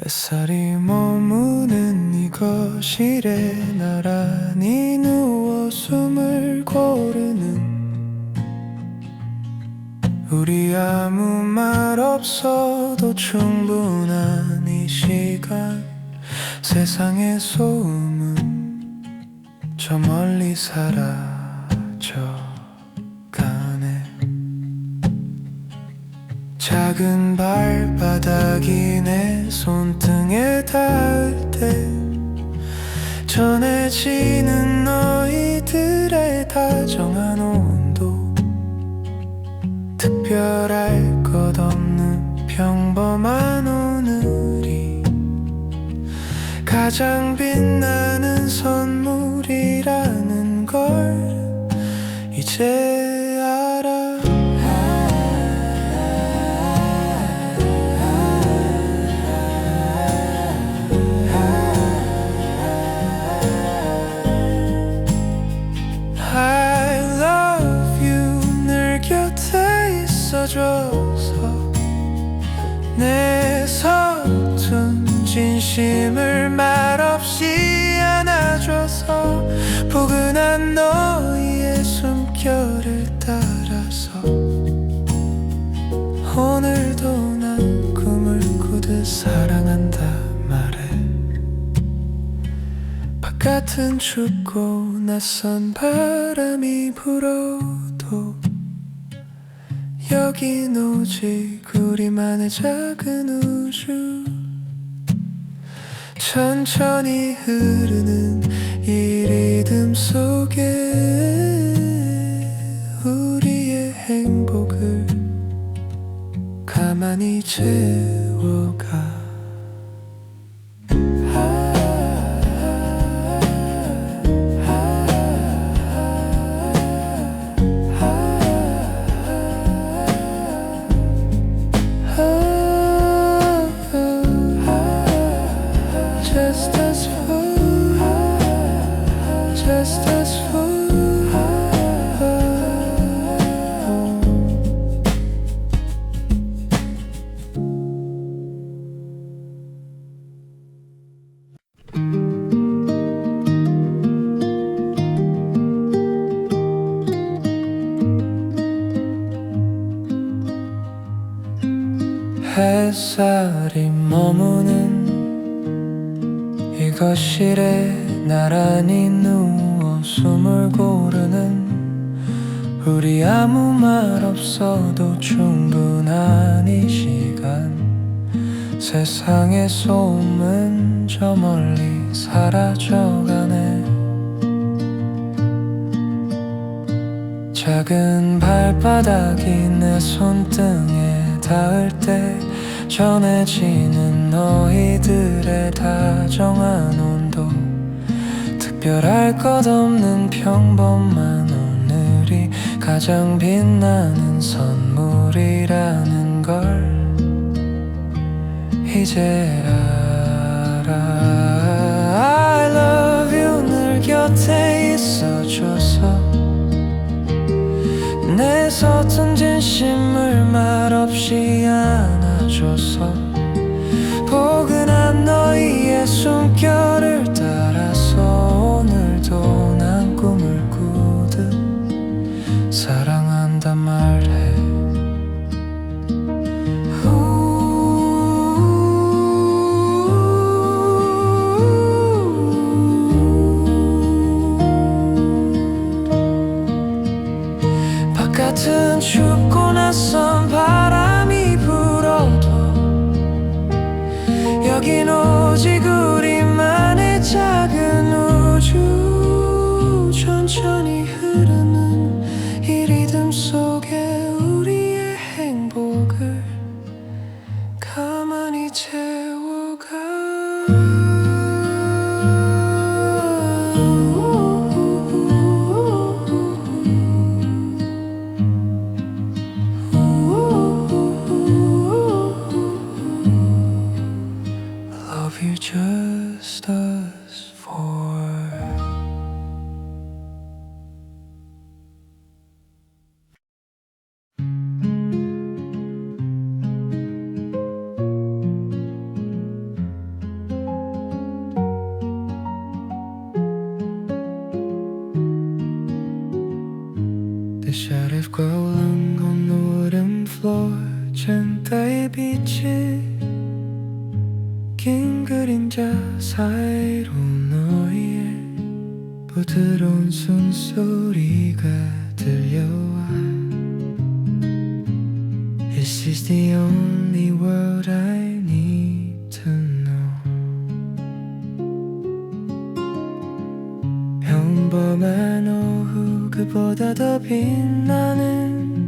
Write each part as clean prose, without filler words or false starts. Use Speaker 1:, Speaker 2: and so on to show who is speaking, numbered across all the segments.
Speaker 1: 햇살이 머무는 이 거실에 나란히 누워 숨을 고르는 우리 아무 말 없어도 충분한 이 시간 세상의 소음은 저 멀리 사라져 작은 발바닥이 내 손등에 닿을 때 전해지는 너희들의 다정한 온도 특별할 것 없는 평범한 오늘이 가장 빛나는 선물이라는 걸 이제 알아. 있어줘서 내 서툰 진심을 말없이 안아줘서 포근한 너희의 숨결을 따라서 오늘도 난 꿈을 꾸듯 사랑한다 말해. 바깥은 춥고 낯선 바람이 불어도 여긴 오직 우리만의 작은 우주 천천히 흐르는 이 리듬 속에 우리의 행복을 가만히 채워가. 햇살이 머무는 이 거실에 나란히 누워 숨을 고르는 우리 아무 말 없어도 충분한 이 시간 세상의 소음은 저 멀리 사라져가네. 작은 발바닥이 내 손등에 닿을 때 전해지는 너희들의 다정한 온도 특별할 것 없는 평범한 오늘이 가장 빛나는 선물이라는 걸 이제 알아. I love you 늘 곁에 있어줘서 내 서툰 진심을 말없이 안아줘서 포근한 너희의 숨결을 따라서 오늘도 난 꿈을 꾸듯 사랑한다 말해. 바깥은 춥고 낯선 바람이 불어도 여긴 오직 우리만의 작은 우주 천천히 흐르는 이 리듬 속에 우리의 행복을 가만히 채워가. Love you just us four. 그림자 사이로 너의 부드러운 숨소리가 들려와. This is the only world I need to know. 평범한 오후 그보다 더 빛나는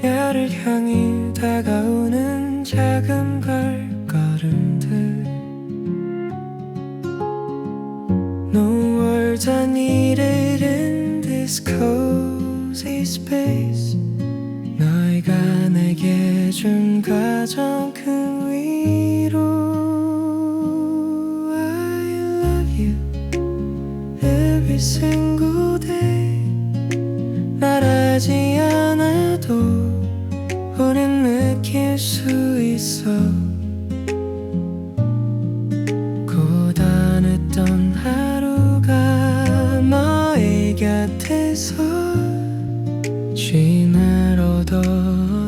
Speaker 1: 야를 향해 다가오는 작은 발걸음들. No words are needed in this cozy space. 너희가 내게 준 가장 큰 위로. I love you every single day. 말하지 않아도 우린 느낄 수 있어. 고단했던 하루가 너의 곁에서 지나러도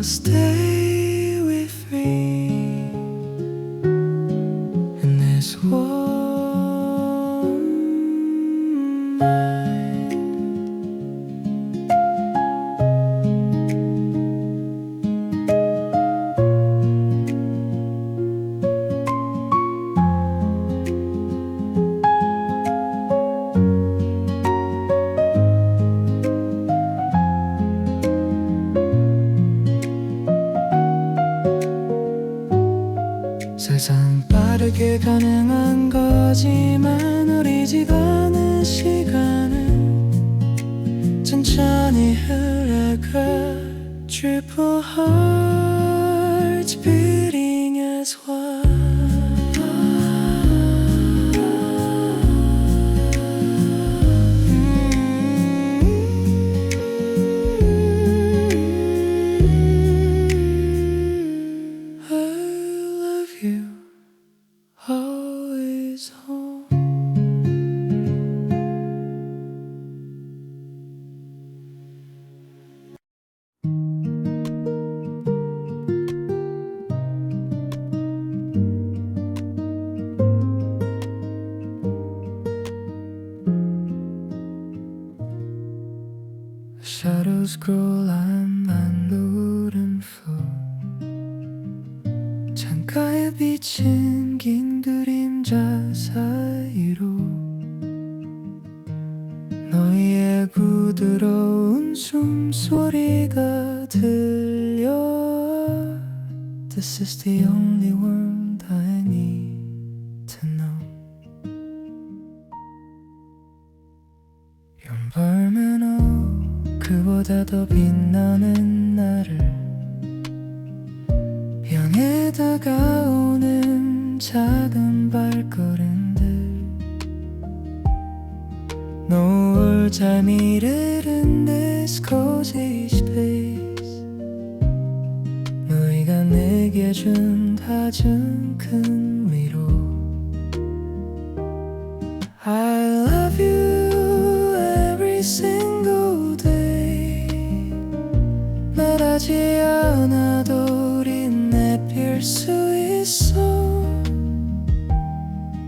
Speaker 1: stay with me in this warm mind. 세상 빠르게 가능한 거지만 우리 집안의 시간은 천천히 흘러가. Triple hearts beating as one. Always home. Shadows grow line wooden floor. 창가에 비친 긴 그림자 사이로 너의 부드러운 숨소리가 들려. This is the only world I need to know. 연밤은 그보다 더 빛나는 나를 향해 다가오는 작은 발걸음들. No words are needed in this cozy space. 너희가 내게 준 가장 큰 위로. I love you every single day. 말하지 않아도 우린 내필 수 있어.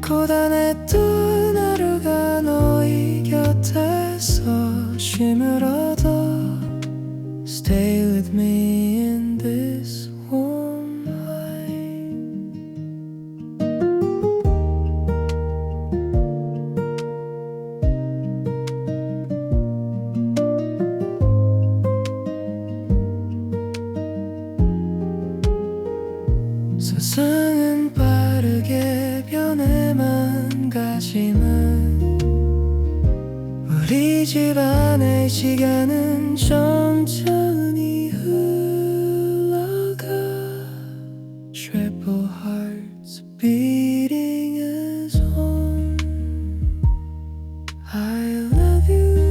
Speaker 1: 고단했던 하루가 너희 곁에서 쉼을 얻어. Stay with me in this warm light. 세상은 빠르게 변해만 가지만 우리 집안의 시간은 천천히 흘러가. Triple hearts beating as one. I love you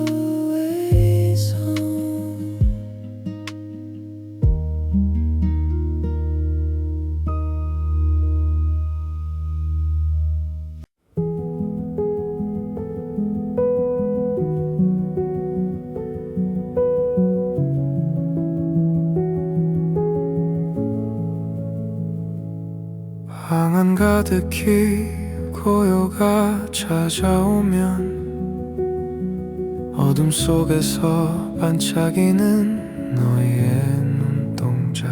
Speaker 1: always home. 가득히 고요가 찾아오면 어둠 속에서 반짝이는 너의 눈동자,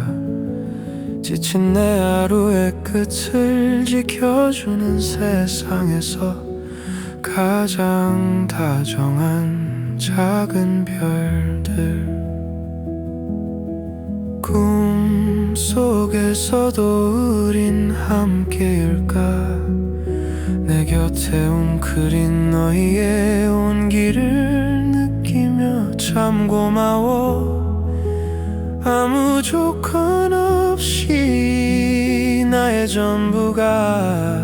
Speaker 1: 지친 내 하루의 끝을 지켜주는 세상에서 가장 다정한 작은 별들. 꿈속에서도 우린 함께일까? 내 곁에 웅크린 너희의 온기를 느끼며 참 고마워. 아무 조건 없이 나의 전부가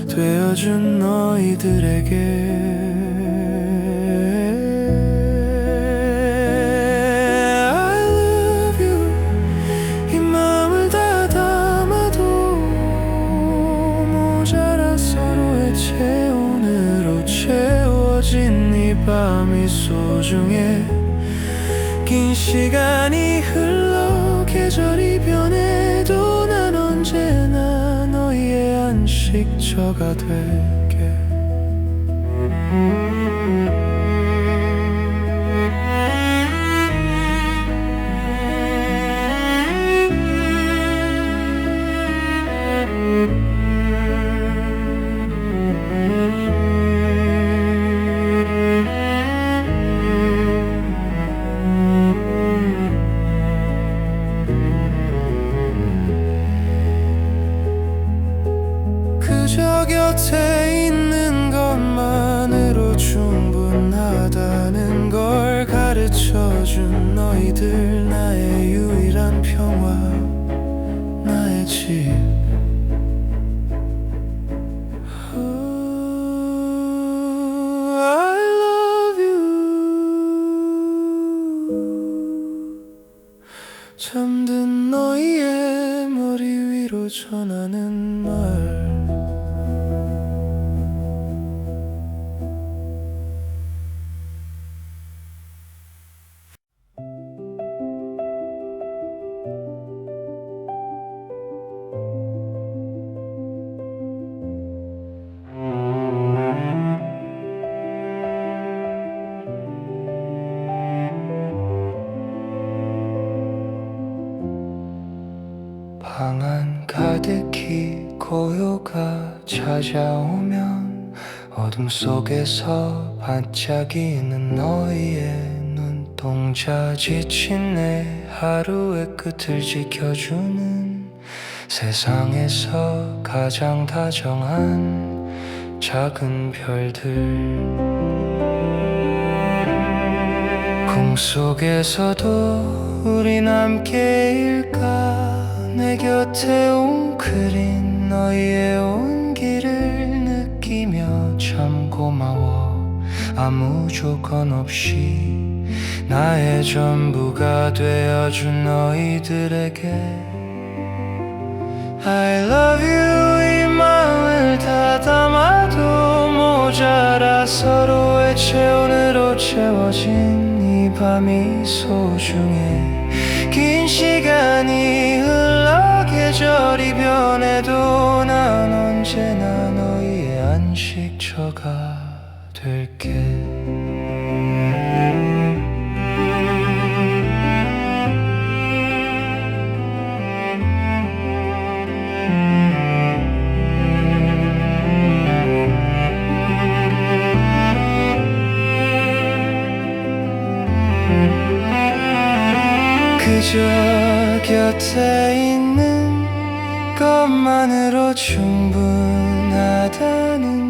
Speaker 1: 되어준 너희들에게 이 밤이 소중해. 긴 시간이 흘러 계절이 변해도 난 언제나 너희의 안식처가 될게. 그저 곁에 있는 것만으로 충분하다는 걸 가르쳐준 너희들, 나의 유일한 평화, 나의 집. I love you. 잠든 너희의 머리 위로 전하는 말. 방 안 가득히 고요가 찾아오면 어둠 속에서 반짝이는 너희의 눈동자, 지친 내 하루의 끝을 지켜주는 세상에서 가장 다정한 작은 별들. 꿈속에서도 우린 함께일까? 내 곁에 웅크린 너희의 온기를 느끼며 참 고마워. 아무 조건 없이 나의 전부가 되어준 너희들에게 I love you. 이 마음을 다 담아도 모자라. 서로의 체온으로 채워진 이 밤이 소중해. 긴 시간이 흘러 계절이 변해도 난 언제나 너희의 안식처가 될게. 그저 곁에 있는 것만으로 충분하다는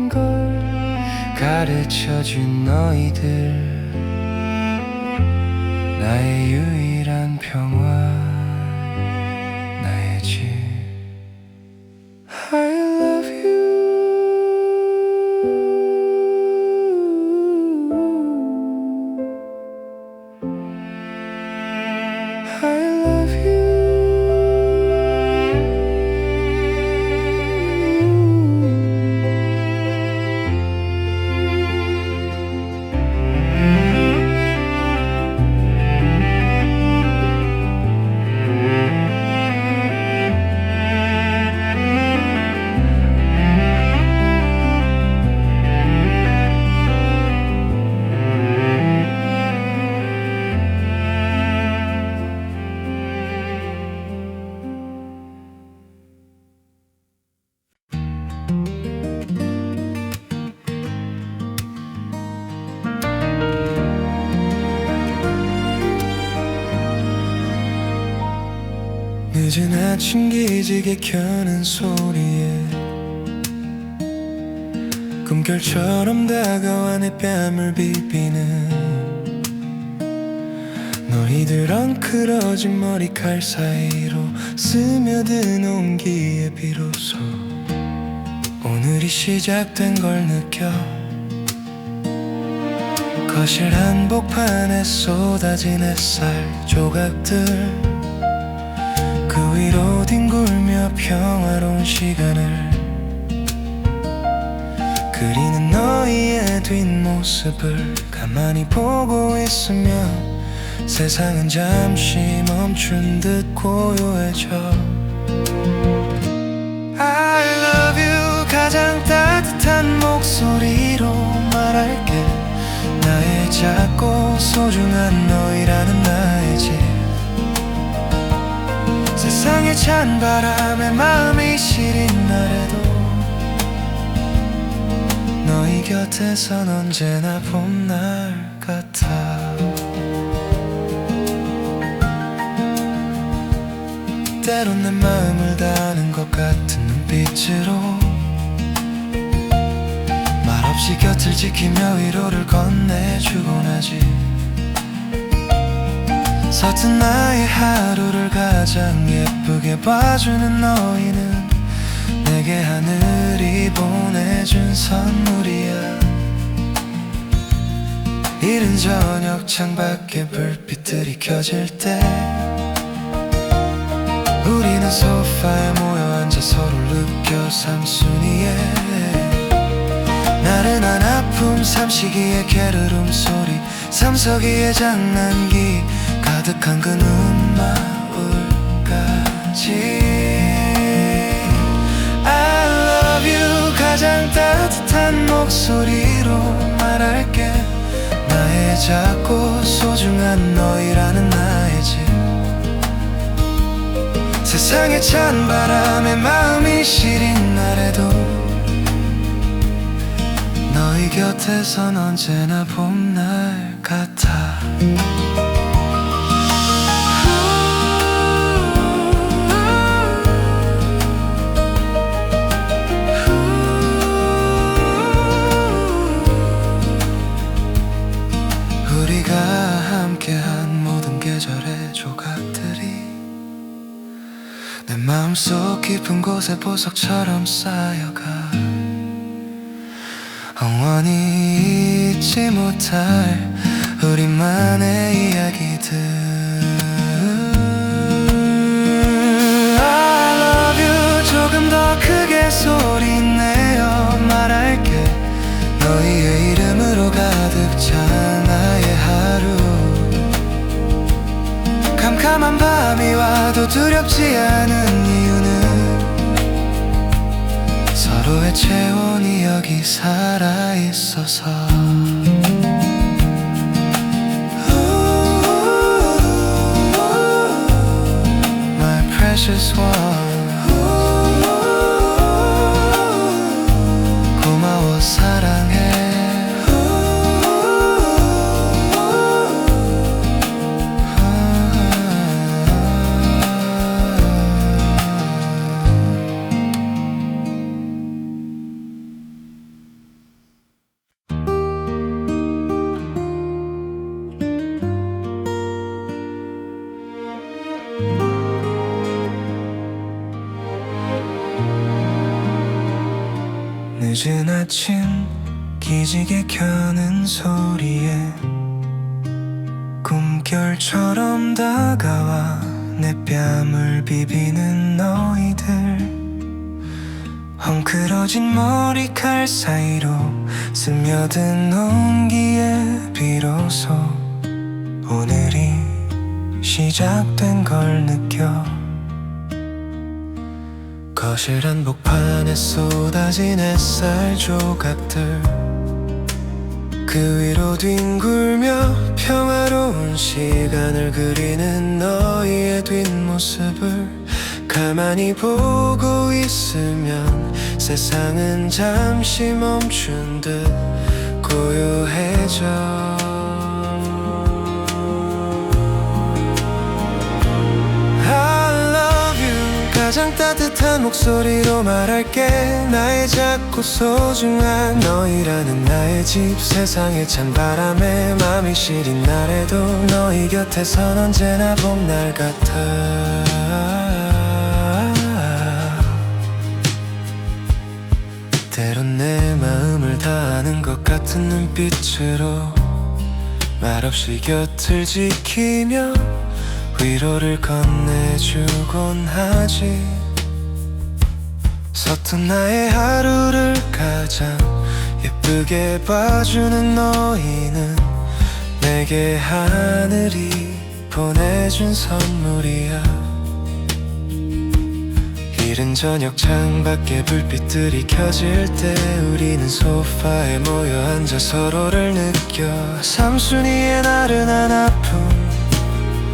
Speaker 1: 걸 가르쳐준 너희들, 나의 유일한 평화, 나의 집. I love you. I love you. 늦은 아침 기지개 켜는 소리에 꿈결처럼 다가와 내 뺨을 비비는 너희들 엉클어진 머리칼 사이로 스며든 온기에 비로소 오늘이 시작된 걸 느껴. 거실 한복판에 쏟아진 햇살 조각들 그 위로 뒹굴며 평화로운 시간을 그리는 너희의 뒷모습을 가만히 보고 있으면 세상은 잠시 멈춘 듯 고요해져. I love you 가장 따뜻한 목소리로 말할게. 나의 작고 소중한 너희라는 나의 집. 세상의 찬 바람에 마음이 시린 날에도 너희 곁에선 언제나 봄날 같아. 때론 내 마음을 다하는 것 같은 눈빛으로 말없이 곁을 지키며 위로를 건네주곤 하지. 서툰 나의 하루를 가장 예쁘게 봐주는 너희는 내게 하늘이 보내준 선물이야. 이른 저녁 창밖에 불빛들이 켜질 때 우리는 소파에 모여 앉아 서로를 느껴 삼순이에 나른한 아픔 삼시기의 게으름 소리 삼석이의 장난기 가득한 그 눈망울까지 I love you 가장 따뜻한 목소리로 말할게. 나의 작고 소중한 너희라는 나의 집. 세상의 찬 바람에 마음이 시린 날에도 너희 곁에선 언제나 봄날 같아. 우리가 함께한 모든 계절의 조각들이 내 마음속 깊은 곳에 보석처럼 쌓여가 영원히 잊지 못할 우리만의 이야기들. I love you 조금 더 크게 소리내어 말할게. 너희의 이름으로 가득 찬 나의 하루. 캄캄한 밤이 와도 두렵지 않은 이유는 서로의 체온이 여기 살아있어서. My precious one 고마워 사랑해. 늦은 아침 기지개 켜는 소리에 꿈결처럼 다가와 내 뺨을 비비는 너희들. 헝클어진 머리칼 사이로 스며든 온기에 비로소 오늘이 시작된 걸 느껴. 거실 한복판에 쏟아진 햇살 조각들 그 위로 뒹굴며 평화로운 시간을 그리는 너희의 뒷모습을 가만히 보고 있으면 세상은 잠시 멈춘 듯 고요해져. I love 가장 따뜻한 목소리로 말할게. 나의 작고 소중한 너희라는 나의 집. 세상의 찬바람에 맘이 시린 날에도 너희 곁에선 언제나 봄날 같아. 때론 내 마음을 다하는 것 같은 눈빛으로 말없이 곁을 지키며 위로를 건네주곤 하지. 서툰 나의 하루를 가장 예쁘게 봐주는 너희는 내게 하늘이 보내준 선물이야. 이른 저녁 창밖에 불빛들이 켜질 때 우리는 소파에 모여 앉아 서로를 느껴. 삼순이의 나른한 아픔,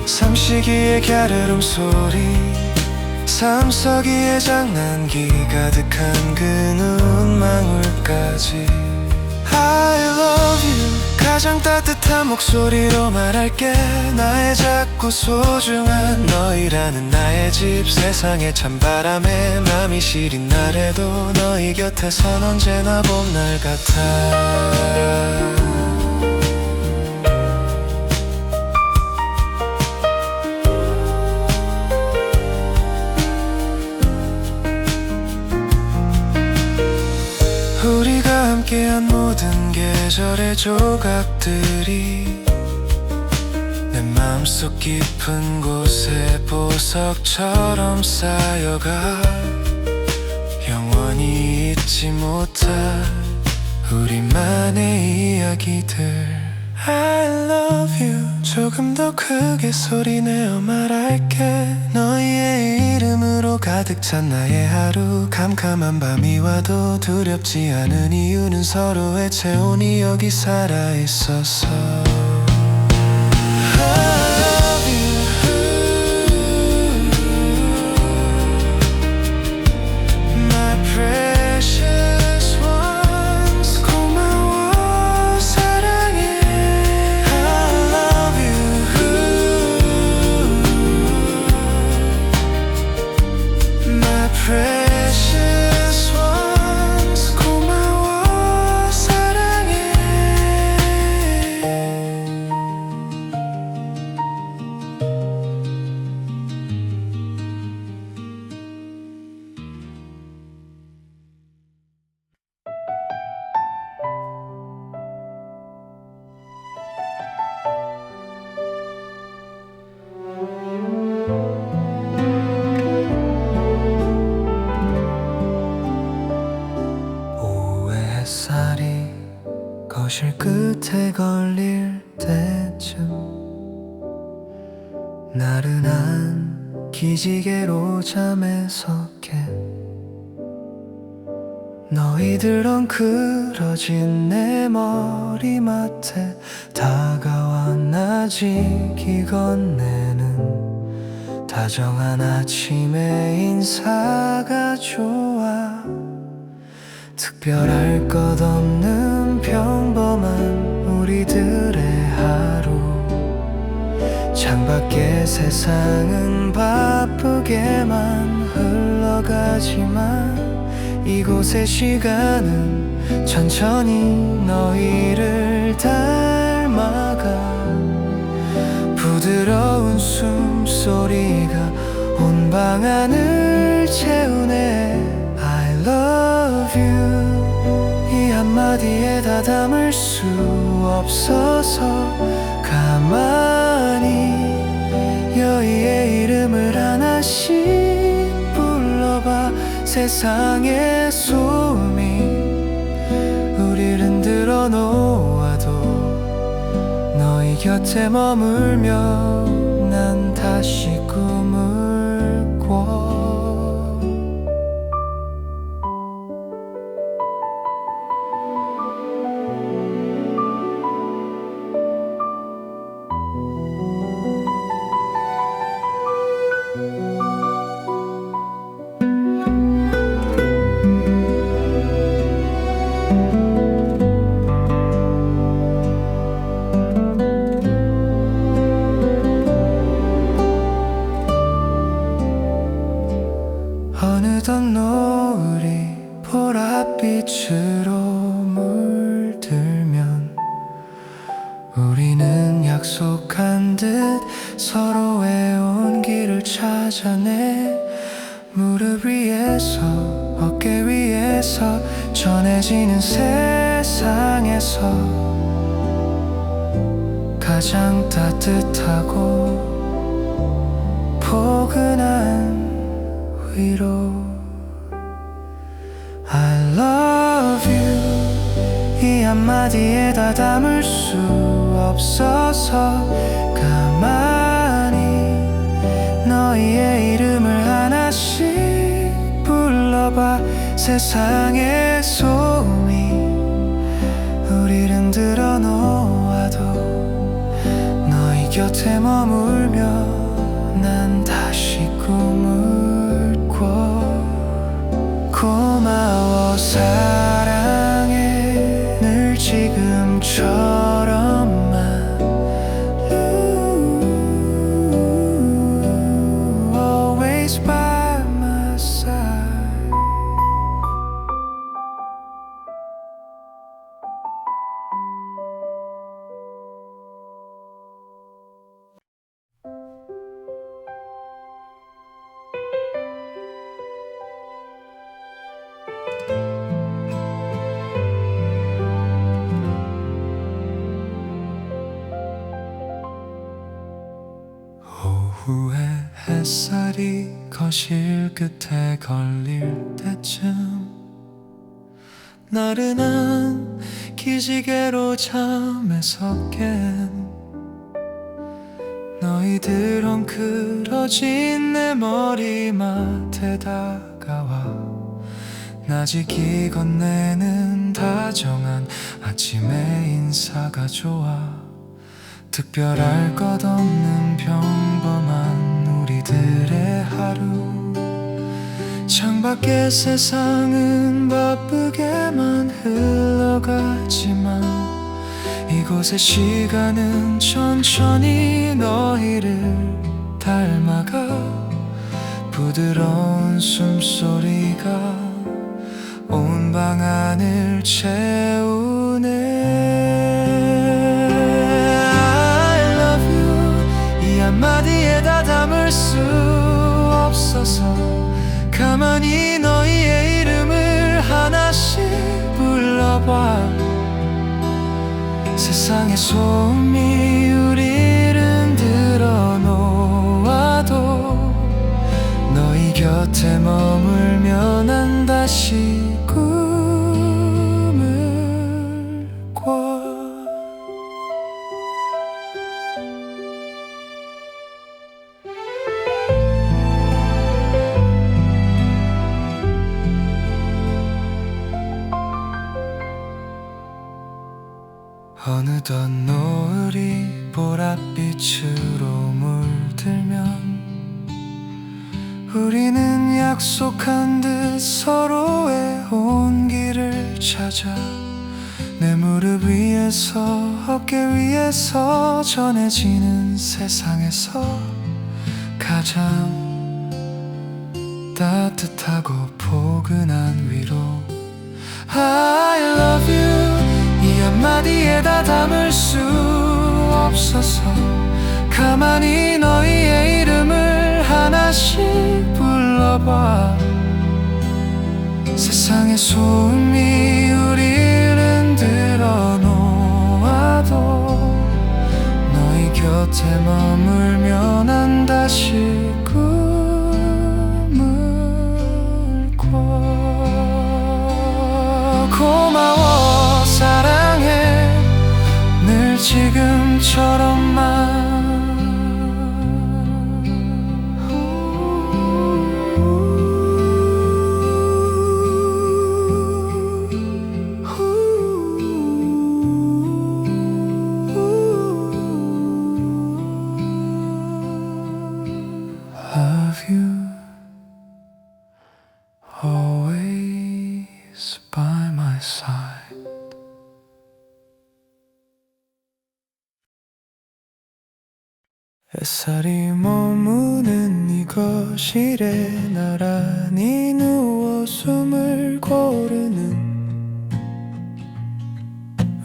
Speaker 1: 삼식이의 갸르름 소리, 삼석이의 장난기 가득한 그 눈망울까지. I love you. 가장 따뜻한 목소리로 말할게. 나의 작고 소중한 너희라는 나의 집. 세상의 찬바람에 맘이 시린 날에도 너희 곁에선 언제나 봄날 같아. 우리가 함께한 모든 계절의 조각들이 내 마음속 깊은 곳에 보석처럼 쌓여가. 영원히 잊지 못할 우리만의 이야기들. I love you. 조금 더 크게 소리내어 말할게. 너희의 이름으로 가득 찬 나의 하루. 캄캄한 밤이 와도 두렵지 않은 이유는 서로의 체온이 여기 살아있어서. 거실 끝에 걸릴 때쯤 나른한 기지개로 잠에서 깬 너희들 엉클어진 내 머리맡에 다가와 나지기 건네는 다정한 아침의 인사가 좋아. 특별할 것 없는 평범한 우리들의 하루. 창밖의 세상은 바쁘게만 흘러가지만 이곳의 시간은 천천히 너희를 닮아가. 부드러운 숨소리가 온 방 안을 채우네. I love you. 이 한마디에 다 담을 수 없어서 가만히 여의의 이름을 하나씩 불러봐. 세상의 소음이 우릴 흔들어 놓아도 너희 곁에 머물며 난 다시 꿈을 꿔. 어느덧 노을이 보랏빛으로 물들면 우리는 약속한 듯 서로의 온기를 찾아내 무릎 위에서 어깨 위에서 전해지는 세상에서 가장 따뜻하고 포근한 위로 I love you 이 한마디에 다 담을 수 없어서 가만히 너희의 이름을 하나씩 불러봐 세상의 소음이 우리를 흔들어 놓아도 너희 곁에 머물며 난 다시 꿈을 꿔 고마워 사랑해 늘 지금처럼만 Always by my side 오후에 햇살이 거실 끝에 걸릴 때쯤 나른한 기지개로 잠에서 깬 너희들 헝클어진 내 머리맡에 다가와 나지기 건네는 다정한 아침의 인사가 좋아 특별할 것 없는 평범한 우리들의 하루 창밖의 세상은 바쁘게만 흘러가지만 이곳의 시간은 천천히 너희를 닮아가 부드러운 숨소리가 온 방 안을 채우네 한마디에 다 담을 수 없어서 가만히 너희의 이름을 하나씩 불러봐 세상의 소음이 우리를 흔들어 놓아도 너희 곁에 머물며 난 다시 꿈을 꿔 어느덧 노을이 보랏빛으로 물들면 우리는 약속한 듯 서로의 온기를 찾아 내 무릎 위에서 어깨 위에서 전해지는 세상에서 가장 따뜻하고 포근한 위로 I love you 이 한마디에 다 담을 수 없어서 가만히 너희의 이름을 하나씩 불러봐 세상의 소음이 우리를 흔들어 놓아도 너희 곁에 머물며 난 다시 꿈을 꿔 고마워 사랑해 늘 지금처럼만 Love you always by my side 햇살이 머무는 거실에 나란히 누워 숨을 고르는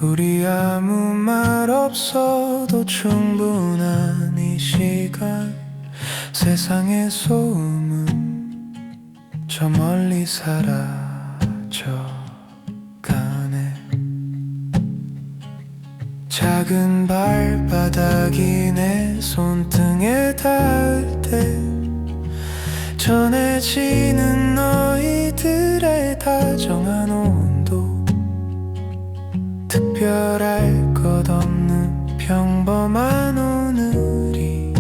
Speaker 1: 우리 아무 말 없어도 충분한 이 시간 세상의 소음은 저 멀리 사라져가네 작은 발바닥이 내 손등에 닿을 때 전해지는 너희들의 다정한 온도 특별할 것 없는 평범한 오늘이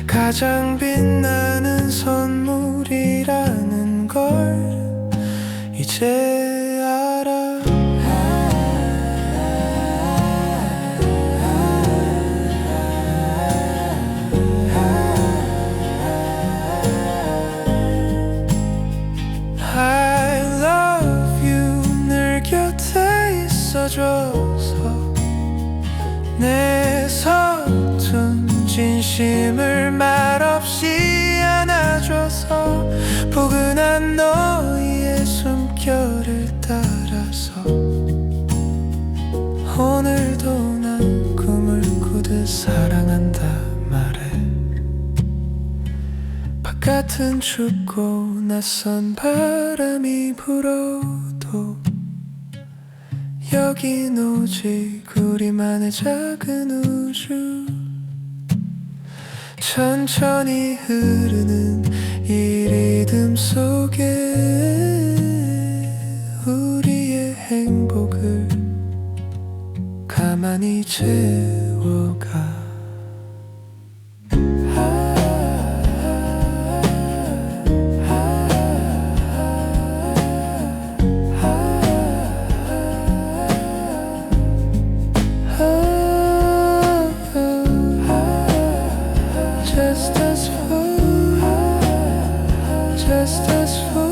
Speaker 1: 가장 빛나는 선물이라는 걸 이제 알아 I love you 늘 곁에 있어줘서 내 서툰 진심을 말없이 안아줘서 포근한 너희의 숨결을 따라서 오늘도 난 꿈을 꾸듯 사랑한다 말해 바깥은 춥고 낯선 바람이 불어도 여긴 오직 우리만의 작은 우주 천천히 흐르는 이 리듬 속에 우리의 행복을 가만히 채워가 Just us four, just us four.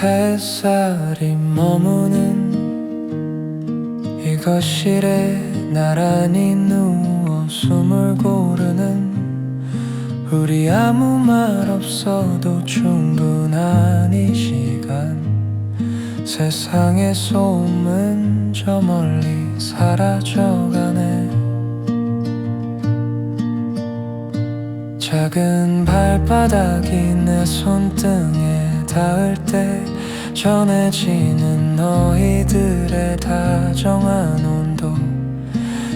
Speaker 1: 햇살이 머무는 이 거실에 나란히 누워 숨을 고르는 우리 아무 말 없어도 충분한 이 시간 세상의 소음은 저 멀리 사라져가네 작은 발바닥이 내 손등에 닿을 때 전해지는 너희들의 다정한 온도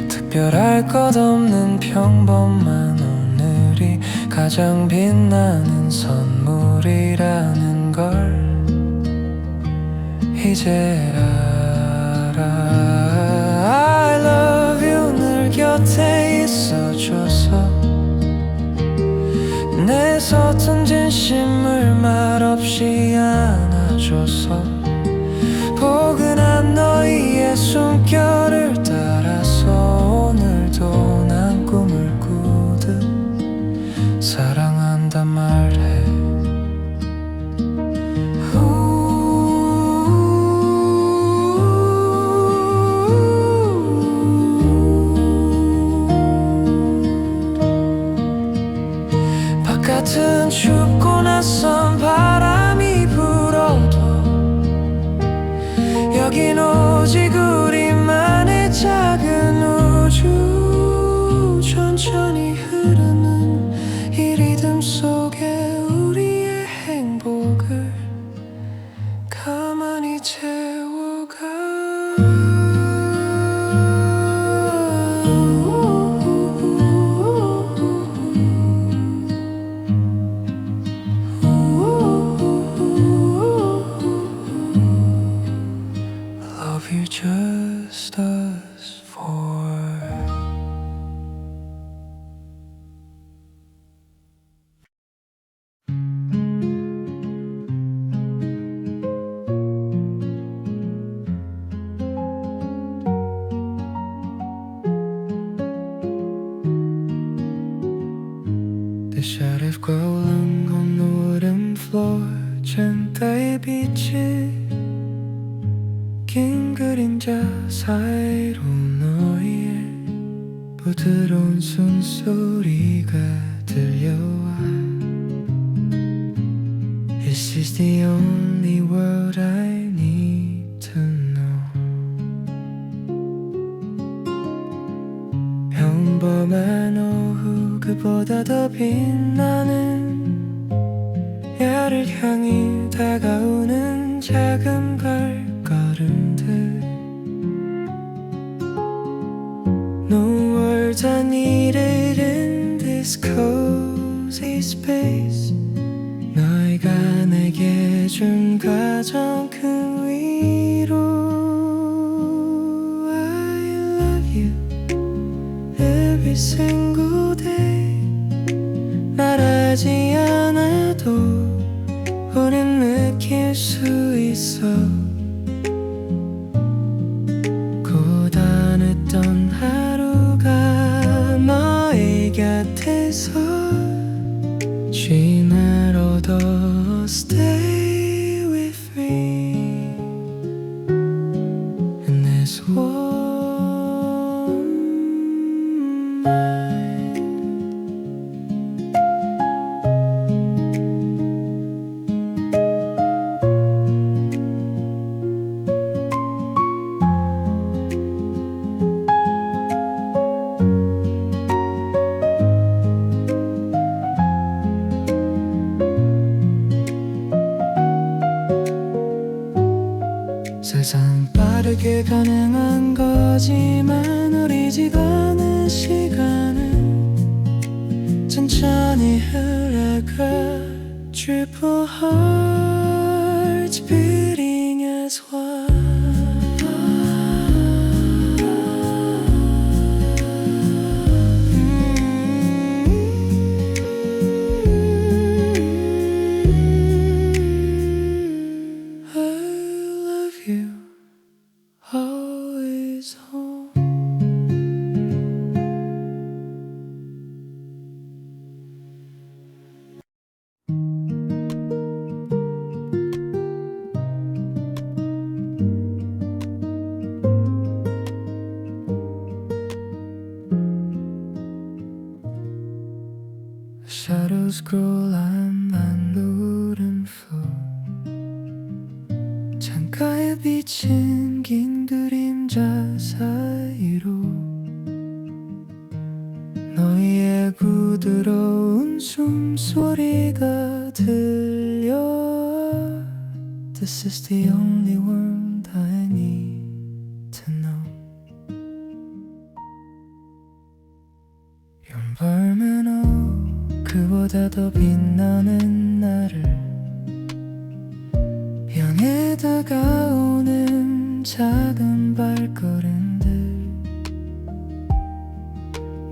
Speaker 1: 특별할 것 없는 평범한 오늘이 가장 빛나는 선물이라는 걸 이제 알아 I love you 늘 곁에 있어줘서 내 서툰 진심을 말없이 안아줘서 포근한 너희의 숨결을 따라서 오늘도 난 꿈을 꾸듯 사랑한다 말해 바깥은 춥고 낯선 바람이 불어도 여긴 오직 우리만 샤르프 golden on the wooden floor 창가에 비친 긴 그림자 사이로 너의 부드러운 숨소리가 들려와 This is the only world I need to know 평범한 오후 그보다 더 빛나는 야를 향해 다가오는 작은 발걸음들 No words are needed in this cozy space 너희가 내게 준 가장 큰 위로 I love you every single day 말하지 않아도 우린 느낄 수 있어 고단했던 하루가 너의 곁에서 지나로도 Stay with me in this warm mind 세상 빠르게 가능한 거지만 우리 집안의 시간은 천천히 흘러가 Triple hearts beating as one Always home Shadows grow on the wooden floor 창가에 비친 긴 그림자 사이로 너의 부드러운 숨소리가 들려 This is the only world I need to know 연밤은 그보다 더 빛나는 나를 향해 다가오는 작은 발걸음들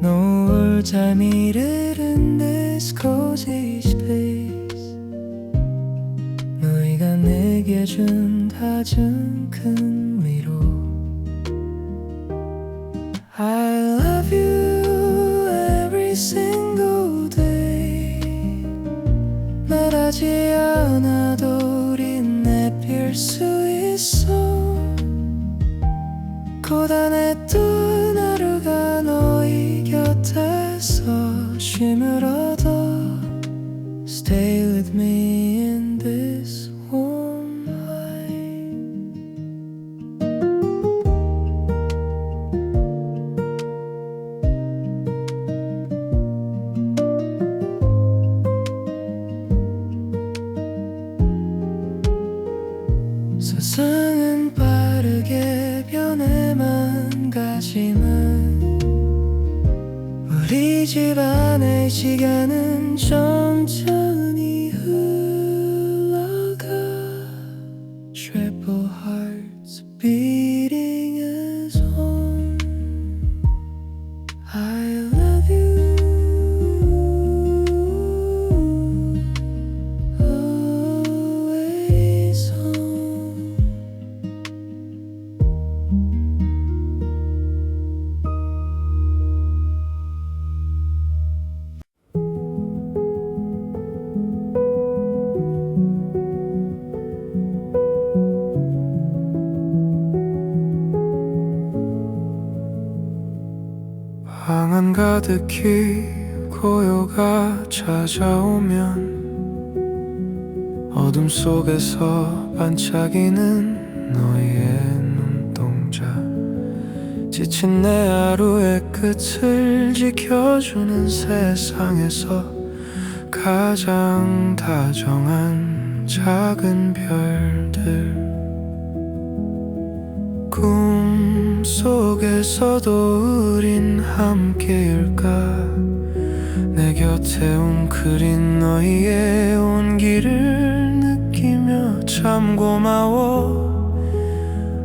Speaker 1: No words are needed in this cozy space 너희가 내게 준 가장 큰 위로 I love you every single day 말하지 않아도 우린 내필 수 있어 고단했던 하루가 너희 곁에서 쉼을 얻어 Stay with me in this warm light 세상은 빠르게 변해만 가지만 우리 집안의 시간은 천천히 흘러가 Triple hearts beating as one I love you always home 방 안 가득히 고요가 찾아오면 어둠 속에서 반짝이는 너의 눈동자, 지친 내 하루의 끝을 지켜주는 세상에서 가장 다정한 작은 별들. 꿈속에서도 우린 함께일까? 내 곁에 웅크린 너희의 온기를 느끼며 참 고마워.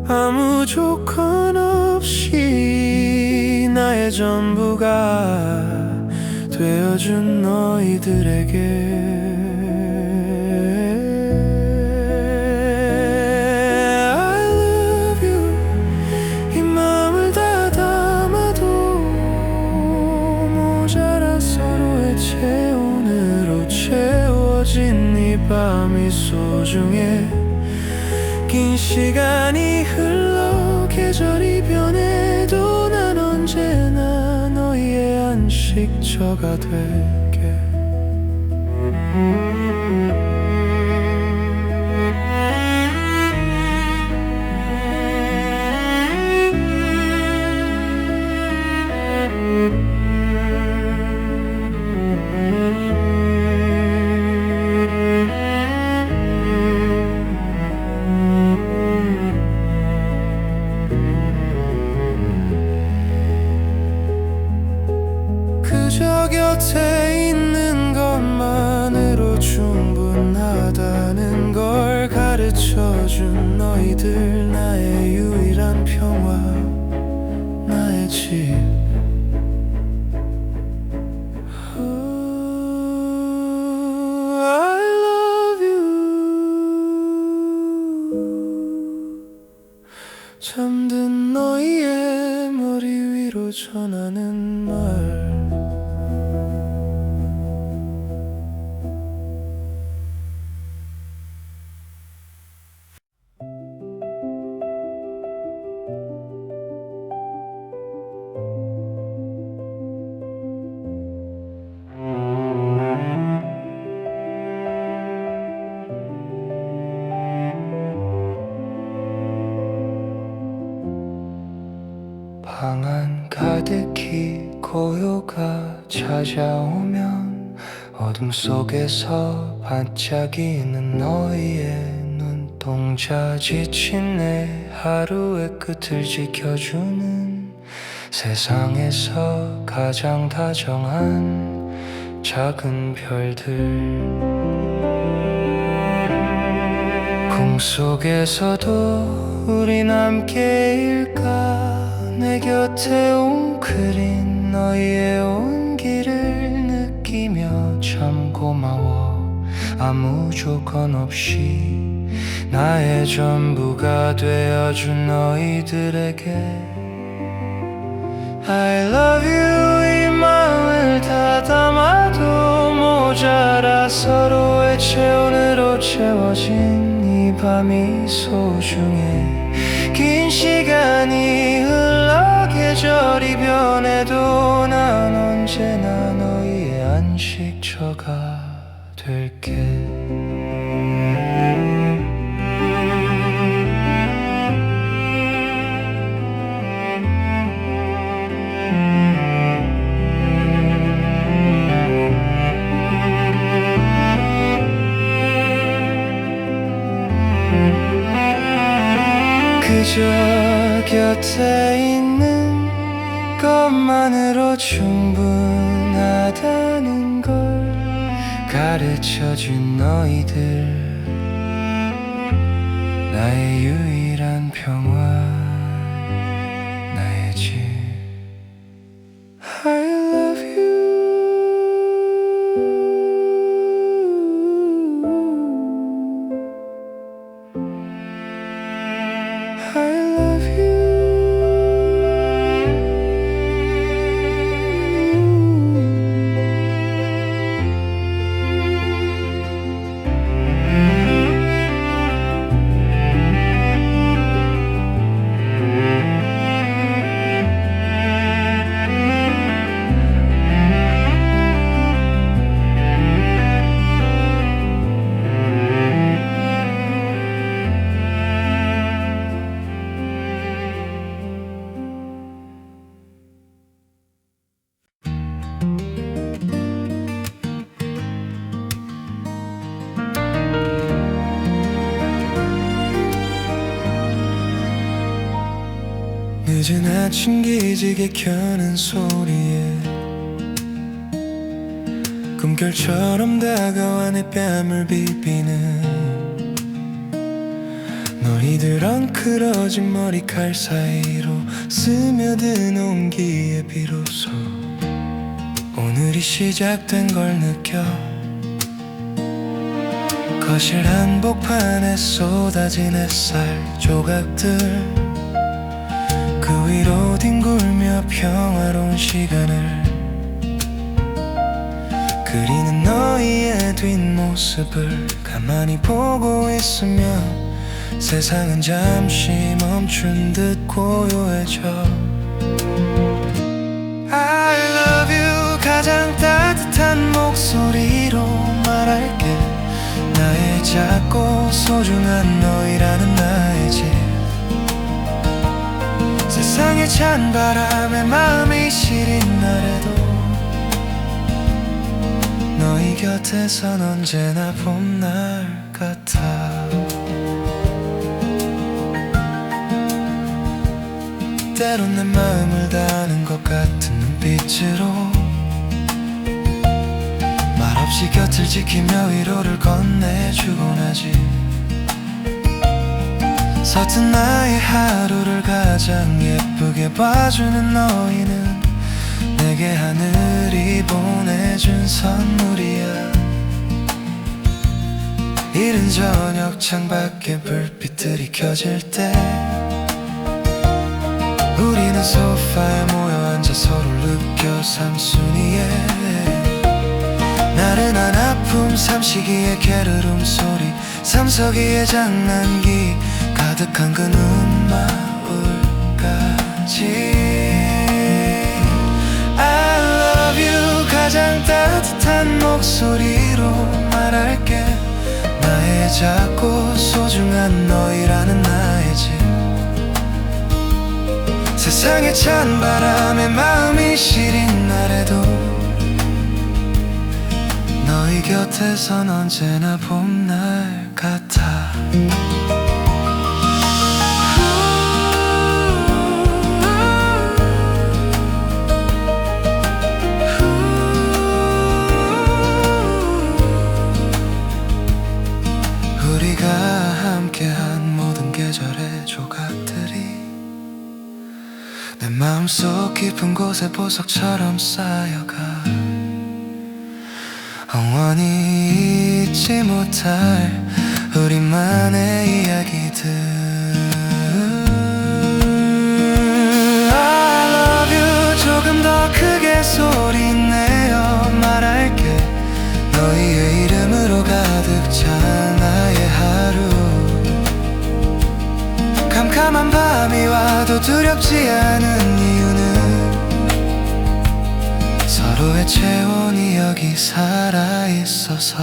Speaker 1: 아무 조건 없이 나의 전부가 되어준 너희들에게 이 밤이 소중해. 긴 시간이 흘러 계절이 변해도 난 언제나 너희의 안식처가 될게. 그저 곁에 있는 것만으로 충분하다는 걸 가르쳐준 너희들, 나의 유일한 평화, 나의 집. I love you. 잠든 너희의 머리 위로 전하는 말. 방 안 가득히 고요가 찾아오면 어둠 속에서 반짝이는 너희의 눈동자, 지친 내 하루의 끝을 지켜주는 세상에서 가장 다정한 작은 별들. 꿈속에서도 우린 함께일까? 내 곁에 웅크린 너희의 온기를 느끼며 참 고마워. 아무 조건 없이 나의 전부가 되어준 너희들에게 I love you. 이 마음을 다 담아도 모자라. 서로의 체온으로 채워진 이 밤이 소중해. 긴 시간이 흘러 계절이 변해도 난 언제나 너희의 안식처가 될게. 그저 곁에 있는 것만으로 충분하다는 걸 가르쳐준 너희들, 나의 유일한 평화, 나의 집. I love you. I love you. 늦은 아침 기지개 켜는 소리에 꿈결처럼 다가와 내 뺨을 비비는 너희들 엉클어진 머리칼 사이로 스며든 온기에 비로소 오늘이 시작된 걸 느껴. 거실 한복판에 쏟아진 햇살 조각들 그 위로 뒹굴며 평화로운 시간을 그리는 너희의 뒷모습을 가만히 보고 있으면 세상은 잠시 멈춘 듯 고요해져. I love you 가장 따뜻한 목소리로 말할게. 나의 작고 소중한 너희라는 나의 집. 세상의 찬 바람에 마음이 시린 날에도 너희 곁에선 언제나 봄날 같아. 때론 내 마음을 다하는 것 같은 눈빛으로 말없이 곁을 지키며 위로를 건네주곤 하지. 서툰 나의 하루를 가장 예쁘게 봐주는 너희는 내게 하늘이 보내준 선물이야. 이른 저녁 창밖에 불빛들이 켜질 때 우리는 소파에 모여 앉아 서로를 느껴 삼순이에 나른한 아픔 삼시기의 게으름 소리 삼석이의 장난기 가득한 그 눈망울까지 I love you 가장 따뜻한 목소리로 말할게. 나의 작고 소중한 너희라는 나의 집. 세상의 찬 바람에 마음이 시린 날에도 너희 곁에선 언제나 봄날 같아. 우리가 함께한 모든 계절의 조각들이 내 마음속 깊은 곳에 보석처럼 쌓여가 영원히 잊지 못할 우리만의 이야기들. I love you 조금 더 크게 소리내어 말할게. 너희의 이름으로 가득 찬 나의 하루. 캄캄한 밤이 와도 두렵지 않은 이유는 서로의 체온이 여기 살아있어서.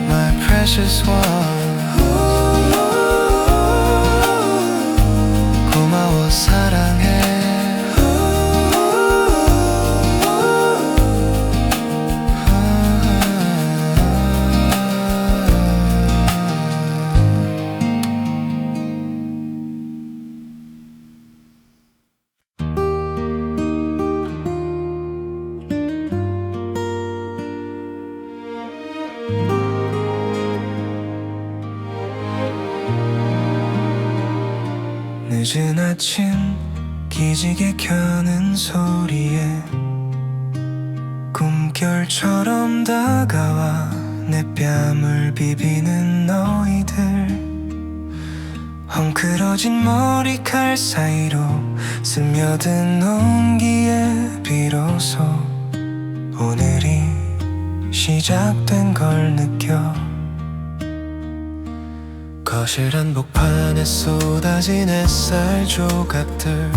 Speaker 1: My precious one 고마워 사랑해. 늦은 아침 기지개 켜는 소리에 꿈결처럼 다가와 내 뺨을 비비는 너희들. 헝클어진 머리칼 사이로 스며든 온기에 비로소 오늘이 시작된 걸 느껴. 거실 한복판에 쏟아진 햇살 조각들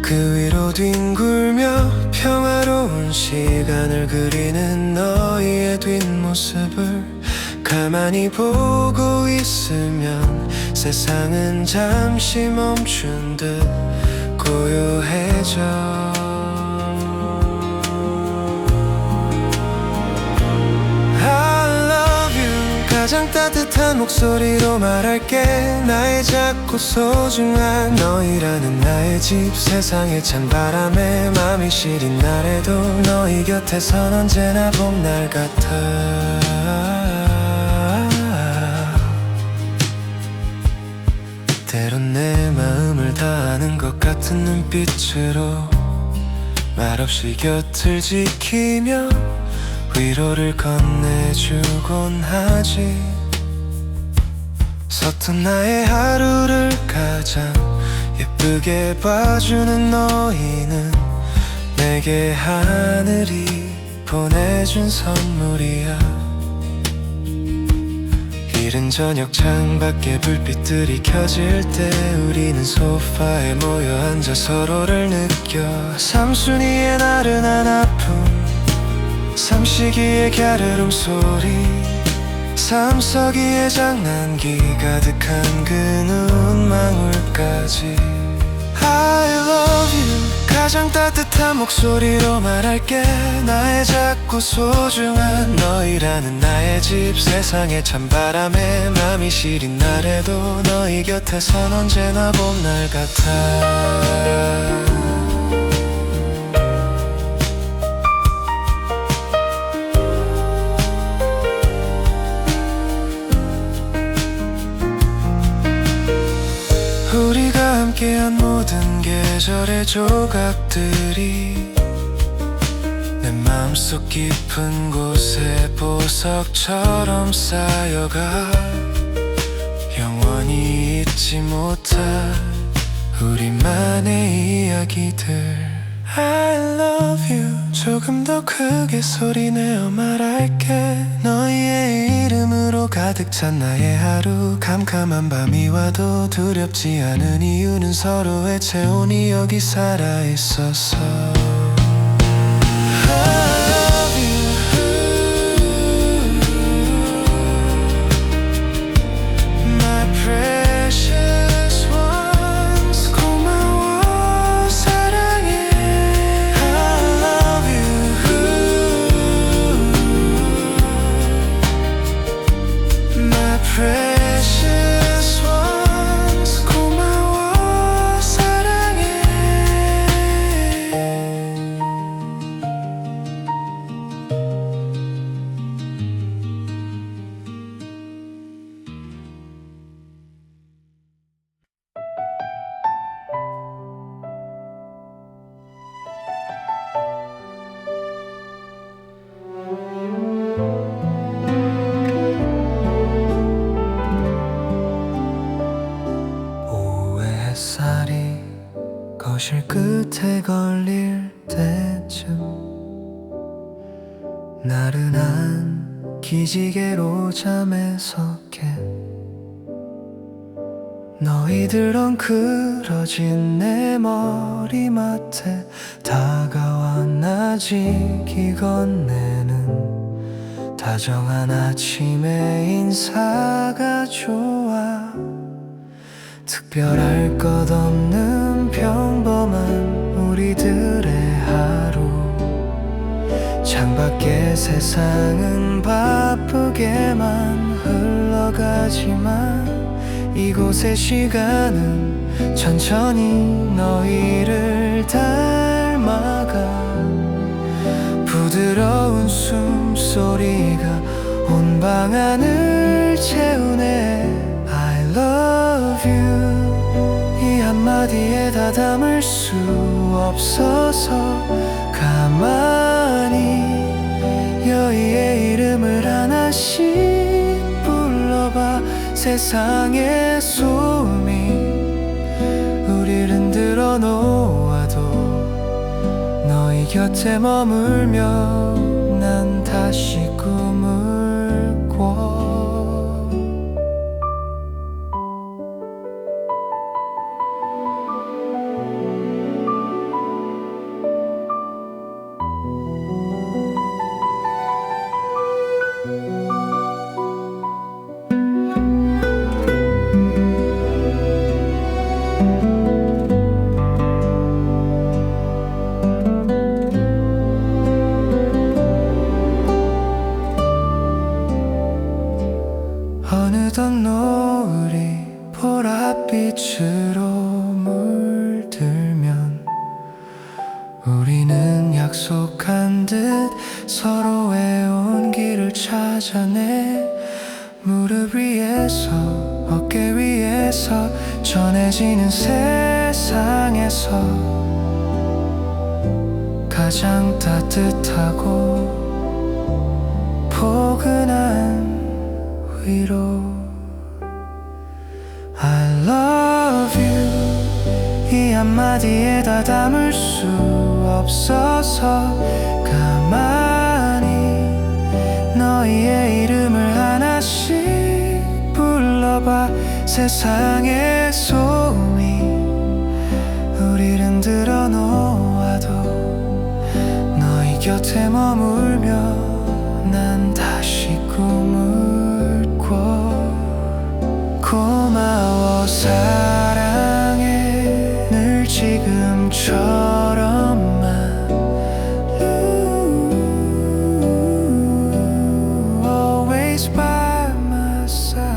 Speaker 1: 그 위로 뒹굴며 평화로운 시간을 그리는 너희의 뒷모습을 가만히 보고 있으면 세상은 잠시 멈춘 듯 고요해져. I love you 가장 따뜻한 목소리로 말할게. 나의 작고 소중한 너희라는 나의 집. 세상의 찬바람에 맘이 시린 날에도 너희 곁에선 언제나 봄날 같아. 때론 내 마음을 다 아는 것 같은 눈빛으로 말없이 곁을 지키며 위로를 건네주곤 하지. 서툰 나의 하루를 가장 예쁘게 봐주는 너희는 내게 하늘이 보내준 선물이야. 이른 저녁 창밖에 불빛들이 켜질 때 우리는 소파에 모여 앉아 서로를 느껴. 삼순이의 나른한 아픔, 삼식이의 갸르름 소리, 삼석이의 장난기 가득한 그 눈망울까지. I love you 가장 따뜻한 목소리로 말할게. 나의 작고 소중한 너희라는 나의 집. 세상의 찬바람에 맘이 시린 날에도 너희 곁에선 언제나 봄날 같아. 우리가 함께한 모든 계절의 조각들이 내 마음속 깊은 곳에 보석처럼 쌓여가. 영원히 잊지 못할 우리만의 이야기들. I love you 조금 더 크게 소리내어 말할게. 너희의 이름으로 가득 찬 나의 하루. 캄캄한 밤이 와도 두렵지 않은 이유는 서로의 체온이 여기 살아있어서. 거실 끝에 걸릴 때쯤 나른한 기지개로 잠에서 깬 너희들 엉클어진 내 머리맡에 다가와 나지기 건네는 다정한 아침의 인사가 좋아. 특별할 것 없는 평범한 우리들의 하루. 창밖의 세상은 바쁘게만 흘러가지만 이곳의 시간은 천천히 너희를 닮아가. 부드러운 숨소리가 온 방 안을 채우네. I love you 이 한마디에 다 담을 수 없어서 가만히 여의의 이름을 하나씩 불러봐. 세상의 소음이 우릴 흔들어 놓아도 너희 곁에 머물며 난 다시 꿈을 꿔. 어느덧 노을이 보랏빛으로 물들면 우리는 약속한 듯 서로의 온기를 찾아내 무릎 위에서 어깨 위에서 전해지는 세상에서 가장 따뜻하고 포근한 위로 I love you 이 한마디에 다 담을 수 없어서 가만히 너희의 이름을 하나씩 불러봐 세상의 소음이 우리를 흔들어 놓아도 너희 곁에 머물며 난 다시 꿈을 꿔 고마워 사랑해 늘 지금처럼만 Always by my side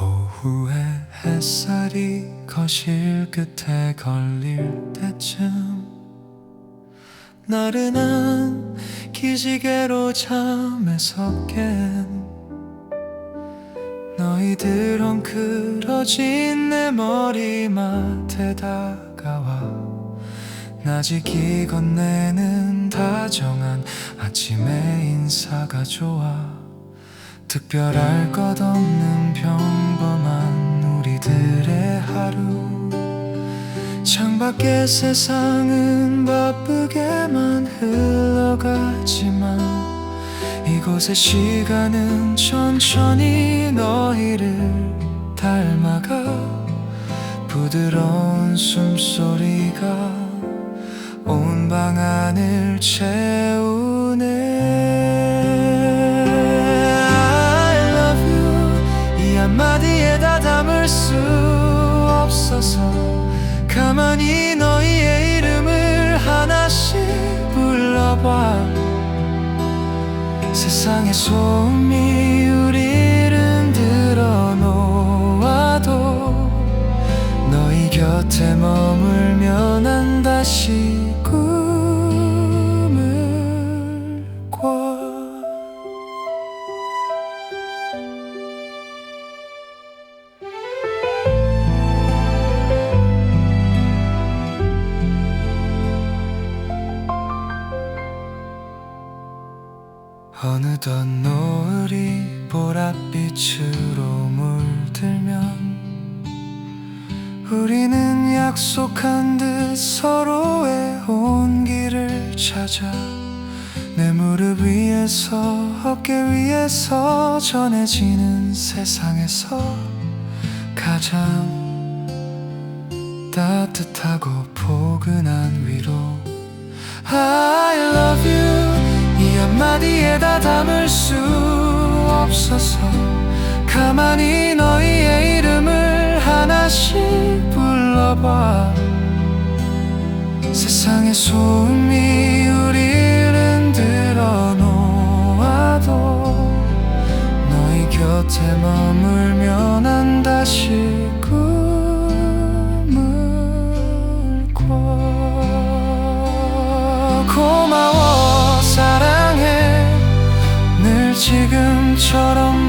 Speaker 1: 오후에 햇살이 거실 끝에 걸릴 때쯤 나른한 기지개로 잠에서 깬 너희들 헝클어진 내 머리맡에 다가와 나지기 건네는 다정한 아침의 인사가 좋아 특별할 것 없는 평범한 우리들의 하루 창밖의 세상은 바쁘게만 흘러가지만 이곳의 시간은 천천히 너희를 닮아가 부드러운 숨소리가 온 방 안을 채우네 한마디에 다 담을 수 없어서 가만히 너희의 이름을 하나씩 불러봐 세상의 소음이 우리를 흔들어 놓아도 너희 곁에 머물며 난 다시 꿈을 꿔 어느덧 노을이 보랏빛으로 물들면 우리는 약속한 듯 서로의 온기를 찾아 내 무릎 위에서 어깨 위에서 전해지는 세상에서 가장 따뜻하고 포근한 위로 I love you 이 한마디에 다 담을 수 없어서 가만히 너희의 이름을 하나씩 불러봐 세상의 소음이 우리를 흔들어 놓아도 너희 곁에 머물며 난 다시 꿈을 꿔 고마워 사랑해 늘 지금처럼만